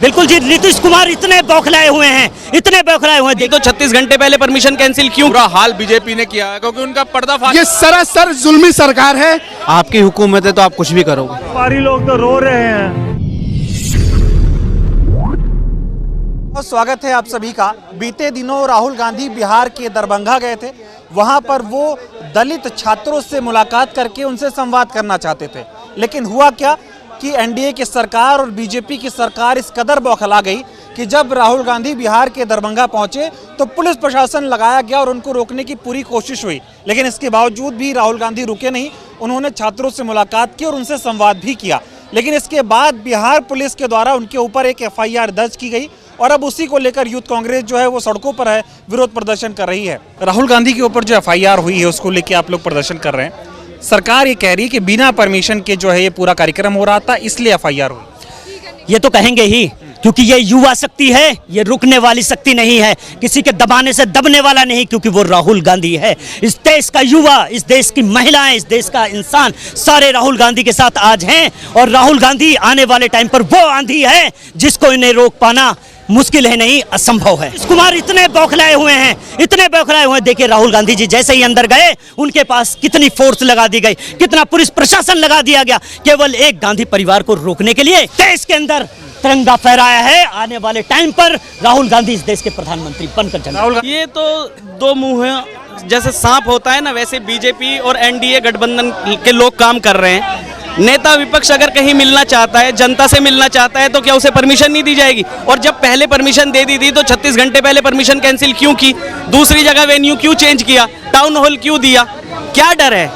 बिल्कुल जी, नीतीश कुमार इतने बौखलाए हुए हैं, इतने बौखलाए हुए हैं। ये तो 36 घंटे पहले परमिशन कैंसिल क्यों? बुरा हाल बीजेपी ने किया है क्योंकि उनका पर्दाफाश। ये सरासर जुल्मी सरकार है। आपकी हुकूमत है तो आप कुछ भी करोगे। व्यापारी लोग तो रो रहे हैं। और स्वागत है आप सभी का। बीते दिनों राहुल गांधी बिहार के दरभंगा गए थे। वहां पर वो दलित छात्रों से मुलाकात करके उनसे संवाद करना चाहते थे, लेकिन हुआ क्या कि एनडीए की सरकार और बीजेपी की सरकार इस कदर बौखला गई कि जब राहुल गांधी बिहार के दरभंगा पहुंचे तो पुलिस प्रशासन लगाया गया और उनको रोकने की पूरी कोशिश हुई, लेकिन इसके बावजूद भी राहुल गांधी रुके नहीं। उन्होंने छात्रों से मुलाकात की और उनसे संवाद भी किया, लेकिन इसके बाद बिहार पुलिस के द्वारा उनके ऊपर एक एफआईआर दर्ज की गई और अब उसी को लेकर यूथ कांग्रेस जो है वो सड़कों पर है, विरोध प्रदर्शन कर रही है। राहुल गांधी के ऊपर जो एफआईआर हुई है उसको लेकर आप लोग प्रदर्शन कर रहे हैं। सरकार ये कह रही है कि बिना परमिशन के जो है ये पूरा कार्यक्रम हो रहा था, इसलिए एफआईआर हुई। ये तो कहेंगे ही, क्योंकि ये युवा शक्ति है, ये रुकने वाली शक्ति नहीं है, किसी के दबाने से दबने वाला नहीं, क्योंकि वो राहुल गांधी है। इस देश का युवा, इस देश की महिलाएं, इस देश का इंसान सारे राहुल गांधी के साथ आज हैं और राहुल गांधी आने वाले टाइम पर वो आंधी है जिसको इन्हें रोक पाना मुश्किल है, नहीं असंभव है। नीतीश कुमार इतने बौखलाए हुए हैं, इतने बौखलाए हुए हैं। देखिए राहुल गांधी जी जैसे ही अंदर गए उनके पास कितनी फोर्स लगा दी गई, कितना पुलिस प्रशासन लगा दिया गया, केवल एक गांधी परिवार को रोकने के लिए। देश के अंदर तिरंगा फहराया है। आने वाले टाइम पर राहुल गांधी इस देश के प्रधानमंत्री बनकर चलेंगे। ये तो दो मुंह हैं, जैसे सांप होता है ना, वैसे बीजेपी और एनडीए गठबंधन के लोग काम कर रहे हैं। नेता विपक्ष अगर कहीं मिलना चाहता है, जनता से मिलना चाहता है, तो क्या उसे परमिशन नहीं दी जाएगी? और जब पहले परमिशन दे दी थी तो 36 घंटे पहले परमिशन कैंसिल क्यों की? दूसरी जगह वेन्यू क्यों चेंज किया? टाउन हॉल क्यों दिया? क्या डर है?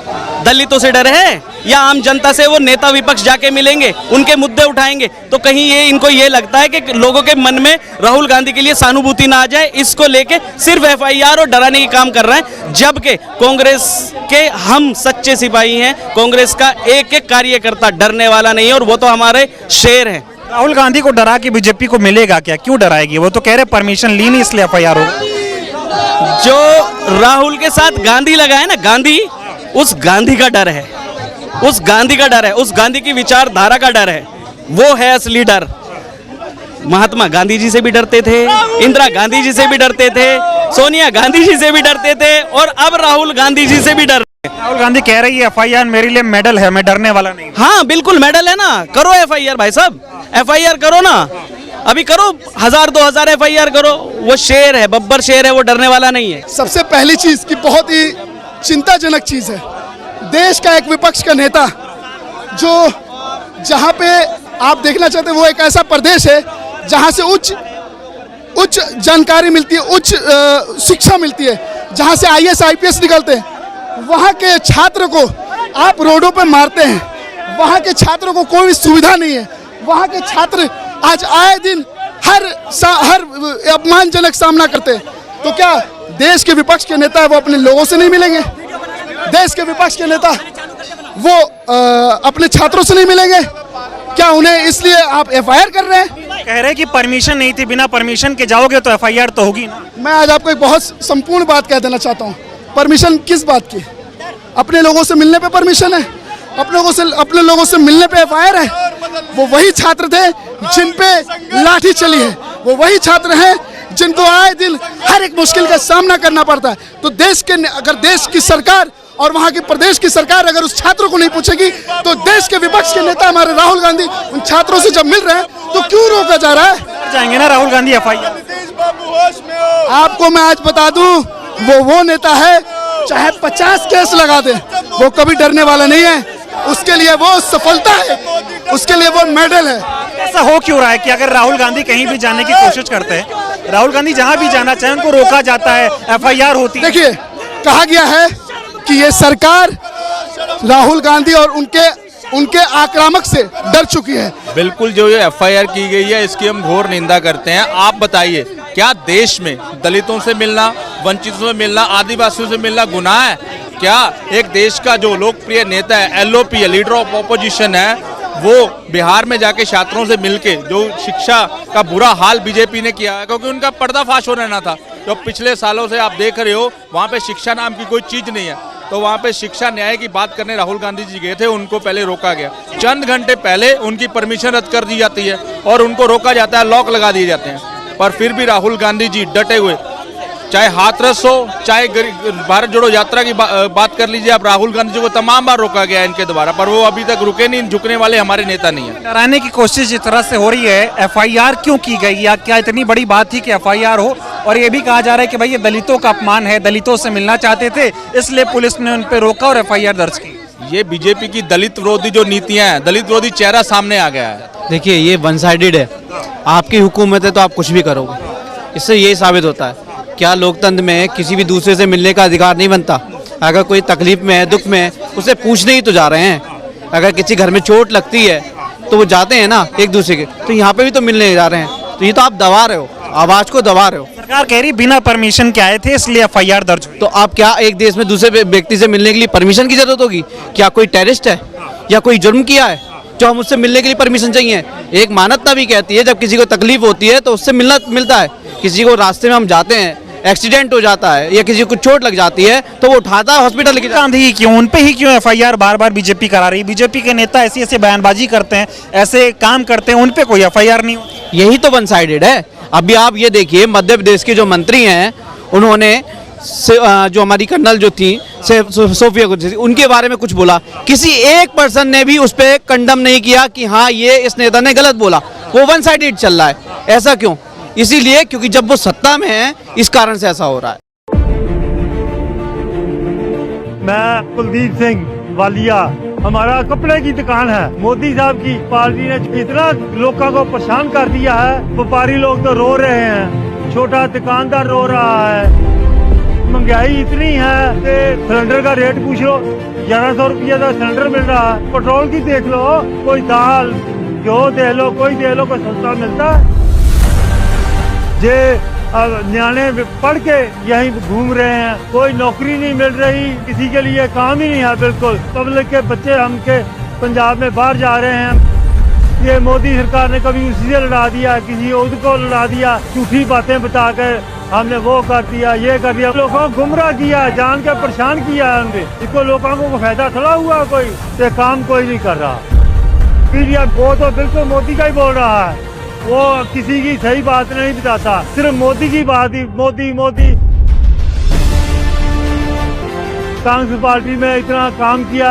दलितों से डर है या आम जनता से? वो नेता विपक्ष जाके मिलेंगे, उनके मुद्दे उठाएंगे, तो कहीं ये इनको ये लगता है कि लोगों के मन में राहुल गांधी के लिए सहानुभूति ना आ जाए, इसको लेके सिर्फ एफआईआर और डराने की काम कर रहे हैं। जबकि कांग्रेस के हम सच्चे सिपाही हैं, कांग्रेस का एक एक कार्यकर्ता डरने वाला नहीं है और वो तो हमारे शेर हैं। राहुल गांधी को डरा के बीजेपी को मिलेगा क्या? क्यों डराएगी? वो तो कह रहे परमिशन ली नहीं इसलिए एफआईआर हो। जो राहुल के साथ गांधी लगा है ना, गांधी, उस गांधी का डर है, उस गांधी का डर है, उस गांधी की विचारधारा का डर है, वो है असली डर। महात्मा गांधी जी से भी डरते थे, इंदिरा गांधी जी से भी डरते थे, सोनिया गांधी जी से भी डरते थे और अब राहुल गांधी जी से भी डर। राहुल गांधी कह रही है एफआईआर मेरे लिए मेडल है, मैं डरने वाला नहीं। हाँ बिल्कुल मेडल है ना, करो एफआईआर भाई साहब, एफआईआर करो ना, अभी करो 1000-2000 एफआईआर करो। वो शेर है, बब्बर शेर है, वो डरने वाला नहीं है। सबसे पहली चीज की बहुत ही चिंताजनक चीज है, देश का एक विपक्ष का नेता जो जहां पे आप देखना चाहते हैं वो एक ऐसा प्रदेश है जहां से उच्च जानकारी मिलती है, उच्च शिक्षा मिलती है, जहां से आईएएस आईपीएस निकलते हैं, वहां के छात्र को आप रोडों पे मारते हैं। वहां के छात्रों को कोई सुविधा नहीं है। वहां के छात्र आज आए दिन हर अपमानजनक सामना करते हैं। तो क्या देश के विपक्ष के नेता वो अपने लोगों से नहीं मिलेंगे? देश के विपक्ष के नेता वो अपने छात्रों से नहीं मिलेंगे क्या? उन्हें इसलिए आप एफआईआर कर रहे हैं? कह रहे कि परमिशन नहीं थी, बिना परमिशन के जाओगे तो एफआईआर तो होगी ना। मैं आज आपको एक बहुत संपूर्ण बात कह देना चाहता हूँ। परमिशन किस बात की? अपने लोगों से मिलने पे परमिशन है, अपने लोगों से मिलने पे एफआईआर है। वो वही छात्र थे जिन पे लाठी चली है, वो वही छात्र हैं जिनको आए दिन हर एक मुश्किल का सामना करना पड़ता है। तो अगर देश की सरकार और वहाँ की प्रदेश की सरकार अगर उस छात्रों को नहीं पूछेगी तो देश के विपक्ष के नेता हमारे राहुल गांधी उन छात्रों से जब मिल रहे हैं तो क्यों रोका जा रहा है? जाएंगे ना राहुल गांधी एफआईआर। आपको मैं आज बता दूं, वो नेता है चाहे 50 केस लगा दे, वो कभी डरने वाला नहीं है। उसके लिए वो सफलता है, उसके लिए वो मेडल है। ऐसा हो क्यों रहा है कि अगर राहुल गांधी कहीं भी जाने की कोशिश करते हैं, राहुल गांधी जहां भी जाना चाहे उनको रोका जाता है, एफआईआर होती है? देखिए, कहा गया है कि ये सरकार राहुल गांधी और उनके आक्रामक से डर चुकी है। बिल्कुल, जो ये एफआईआर की गई है इसकी हम घोर निंदा करते हैं। आप बताइए, क्या देश में दलितों से मिलना, वंचितों से मिलना, आदिवासियों से मिलना गुनाह है क्या? एक देश का जो लोकप्रिय नेता है, एलओपी है, लीडर ऑफ ऑपोजिशन है, वो बिहार में जाके छात्रों से मिलके जो शिक्षा का बुरा हाल बीजेपी ने किया है, क्योंकि उनका पर्दाफाश हो रहना था। जो पिछले सालों से आप देख रहे हो वहाँ पे शिक्षा नाम की कोई चीज नहीं है। तो वहाँ पे शिक्षा न्याय की बात करने राहुल गांधी जी गए थे, उनको पहले रोका गया। चंद घंटे पहले उनकी परमिशन रद्द कर दी जाती है और उनको रोका जाता है, लॉक लगा दिए जाते हैं। पर फिर भी राहुल गांधी जी डटे हुए, चाहे हाथरस हो, चाहे भारत जोड़ो यात्रा की बात कर लीजिए आप, राहुल गांधी जी को तमाम बार रोका गया इनके द्वारा, पर वो अभी तक रुके नहीं। झुकने वाले हमारे नेता नहीं है। डराने की कोशिश जिस तरह से हो रही है, एफआईआर क्यों की गई, या क्या इतनी बड़ी बात थी कि एफआईआर हो? और ये भी कहा जा रहा है कि भाई ये दलितों का अपमान है, दलितों से मिलना चाहते थे, इसलिए पुलिस ने उन पर रोका और एफआईआर दर्ज की। ये बीजेपी की दलित विरोधी जो नीतियां हैं, दलित विरोधी चेहरा सामने आ गया है। देखिए ये वन साइडेड है। आपकी हुकूमत है तो आप कुछ भी करोगे। इससे यही साबित होता है क्या लोकतंत्र में किसी भी दूसरे से मिलने का अधिकार नहीं बनता। अगर कोई तकलीफ में है, दुख में है, उसे पूछने ही तो जा रहे हैं। अगर किसी घर में चोट लगती है तो वो जाते हैं ना एक दूसरे के, तो यहाँ पे भी तो मिलने जा रहे हैं। तो ये तो आप दबा रहे हो, आवाज को दबा रहे हो। सरकार कह रही बिना परमिशन के आए थे इसलिए एफआईआर दर्ज हुई। तो आप क्या एक देश में दूसरे व्यक्ति से मिलने के लिए परमिशन की जरूरत होगी? क्या कोई टेररिस्ट है या कोई जुर्म किया है जो हम उससे मिलने के लिए परमिशन चाहिए? एक मानवता भी कहती है जब किसी को तकलीफ होती है तो उससे मिलता है। किसी को रास्ते में हम जाते हैं, एक्सीडेंट हो जाता है या किसी को चोट लग जाती है तो वो उठाता है, हॉस्पिटल लेके जाता है। गांधी क्यों, उन पे ही क्यों एफआईआर बार बार बीजेपी करा रही? बीजेपी के नेता ऐसी ऐसे बयानबाजी करते हैं, ऐसे काम करते हैं, उन पे कोई एफआईआर नहीं होती। यही तो वन साइडेड है। अभी आप ये देखिए मध्य प्रदेश के जो मंत्री हैं उन्होंने जो हमारी कर्नल जो थी सोफिया कुरैशी, उनके बारे में कुछ बोला, किसी एक पर्सन ने भी उस पर कंडम नहीं किया कि हाँ ये इस नेता ने गलत बोला। वो वन साइडेड चल रहा है। ऐसा क्यों? इसीलिए क्योंकि जब वो सत्ता में है, इस कारण से ऐसा हो रहा है। मैं कुलदीप सिंह वालिया, हमारा कपड़े की दुकान है। मोदी साहब की पार्टी ने इतना लोगों को परेशान कर दिया है, व्यापारी लोग तो रो रहे हैं, छोटा दुकानदार रो रहा है। महंगाई इतनी है कि सिलेंडर का रेट पूछ लो, 1100 रुपया का सिलेंडर मिल रहा है। पेट्रोल की देख लो, कोई दाल घ्यो दे लो, कोई सस्ता मिलता है। जे न्याणे पढ़ के यहीं घूम रहे हैं, कोई नौकरी नहीं मिल रही, किसी के लिए काम ही नहीं है। बिल्कुल पब्लिक के बच्चे हमके पंजाब में बाहर जा रहे हैं। ये मोदी सरकार ने कभी उसी से लड़ा दिया, किसी और को लड़ा दिया, झूठी बातें बताकर हमने वो कर दिया, ये कर दिया, लोगों को गुमराह किया, जान के परेशान किया है। उनके इसको लोगों को फायदा थोड़ा हुआ, कोई ये काम कोई नहीं कर रहा। फिर वो तो बिल्कुल मोदी का ही बोल रहा है, वो किसी की सही बात नहीं बताता, सिर्फ मोदी की बात ही मोदी। कांग्रेस पार्टी में इतना काम किया,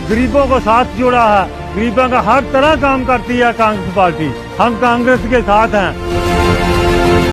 गरीबों को साथ जोड़ा है, गरीबों का हर तरह काम करती है कांग्रेस पार्टी। हम कांग्रेस के साथ हैं।